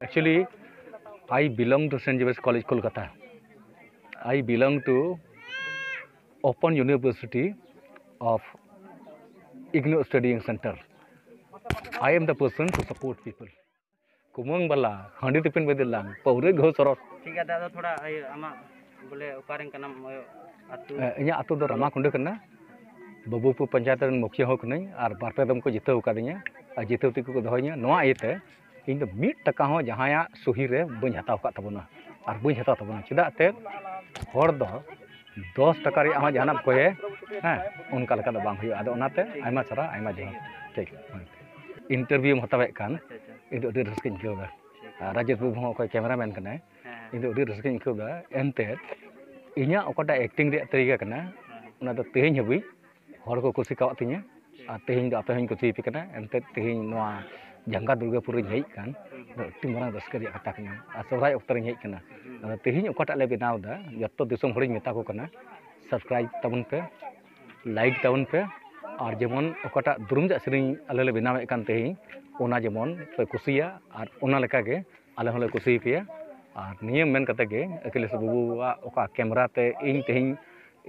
Actually, I belong to St. James College, Kolkata. I belong to Open University of IGNOU Studying Center. I am the person to support people. Kumang bala, handi tipin bedilang, paure go sorot. ठीक है दादा थोड़ा आमा बोले उकारें का नाम अतु इन्या अतु दो रमा कुंडे करना बाबूपुर पंचायत मुखिया हो कने और बारपे दम को जिताव कादिया और जिताव तिको को दोहइया नोआ इते इन दो मिट टका हो जहाया सुही रे बኝ हताव का तबना और बኝ हताव तबना चिदा ते हर दो 10 टका रे आमा जहाना कोए हां उनका लका दो बांग हुई आदो ओनाते आइमा सारा आइमा जही ठीक इंटरव्यू हतावे कान इदो दे रस्किन कोबा राजेश बाबू हो कोई कैमरामैन कने इदो दे रस्किन कोबा एनते इन्या ओकाटा एक्टिंग रे तरीका कना ओना दो तेहिन हबी हर को कुसी कावत तिnya तेहिन दो आपे हन कुसी पे कना एनते तेहिन नोआ जंगा दुर्गापुर हेइ कान ती मरा रस्का रे कथा कना आ सोराय उक्तर हेइ कना तेहिन ओकाटा ले बनाव दा जत्तो दिसम हड़ी मेता को कना सब्सक्राइब तबन पे लाइक तबन पे और जेमन ओकाटा दुरुमजा सरिंग आले ले बनावे कान तेहिन ओना जेमन पे कुसिया और ओना लेका गे आले होले कुसी पे और नियम मेन कते गे अखिलेश बाबूवा ओका कैमरा ते इन तेहिन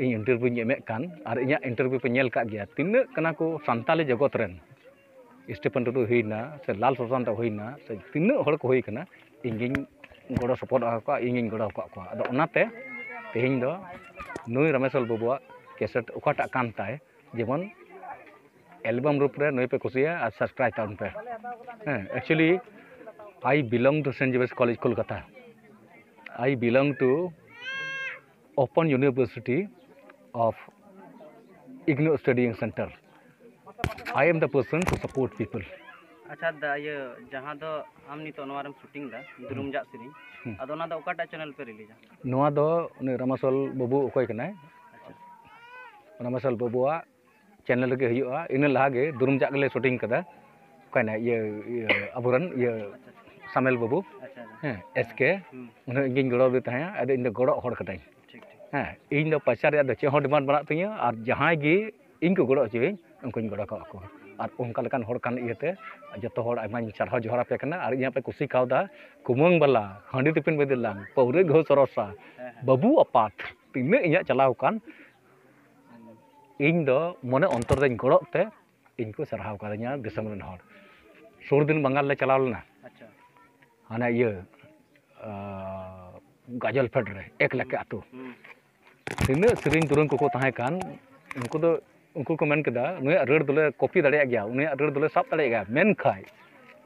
इन इंटरव्यू एमे कान और इया इंटरव्यू पे नेल का गया तिन्न कना को संताली जगत रेन स्टीफन टुडू हुईना से लाल प्रशांत हुईना से तिन्न हड़ को हुई कना इंगिन गड़ो सपोर्ट को इंगिन गड़ो को अदो ओनाते तेहिन दो नुई रमेशल बाबूवा कैसेट ओकाटा कान ताय जेमन एल्बम रूप रे नुई पे कुसिया और सब्सक्राइब ताउन पे actually I belong to saint James college Kolkata I belong to Open University of IGNOU Studying Center. I am the person to support people. अच्छा दा ये जहाँ दो हम नी तो नवारम शूटिंग दा दुरुम जा सिरी अदो ना दो ओकाटा चैनल पे रिलीज नोआ दो उनी रमासल बाबू ओकोय कनाय रमासल बाबूआ चैनल के हुआ इन लागे दुरुम जा गले शूटिंग कदा कना ये अबुरन ये सामेल बाबू एसके उन्हें इंगिन गड़ो दे तहाया अदे इन गड़ो हड़ कटाई इन दो पैसा रे चे हो डिमांड बना तिया और जहां गे इन को गड़ो चे उनको गड़ो का को और उनका लकान हड़ कान इयते जतो हड़ आइमा चरहा जोहरा पे कना और इया पे कुसी कावदा कुमंग बला हंडी तिपिन बेदिलां पौरे घो सरसा बाबू अपात तिने इया चलाव कान इन दो मने अंतर रे गड़ो ते इनको सरहाव कादया दिसम रन हड़ सुर दिन बंगाल ले चलाव लेना अच्छा हाना ये गाजल फेड रे एक लके आतु तिने सिरिंग तुरंग को ताहे कान उनको को मेन केदा नुया रड़ दले कॉपी दाड़े गया उनिया रड़ दले साब दाड़े गया मेन खाय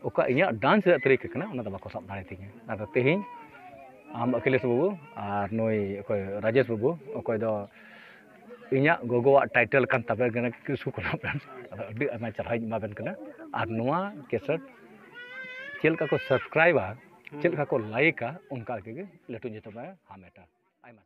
ओका इया डांस रे तरीके कना ओना द बाको साब दाड़े तिगे ना तेहिन आम अखिलेश बाबू और नोय ओकय राजेश बाबू ओकय दो इया गोगोवा टाइटल कान तबे गना किसु कोना पेन अडी आमा चरहाई मा बेन कना और नोआ केसेट चेलका को सब्सक्राइबा चेलका को लाइका उनका के लेटू जितो हामेटा आइमा।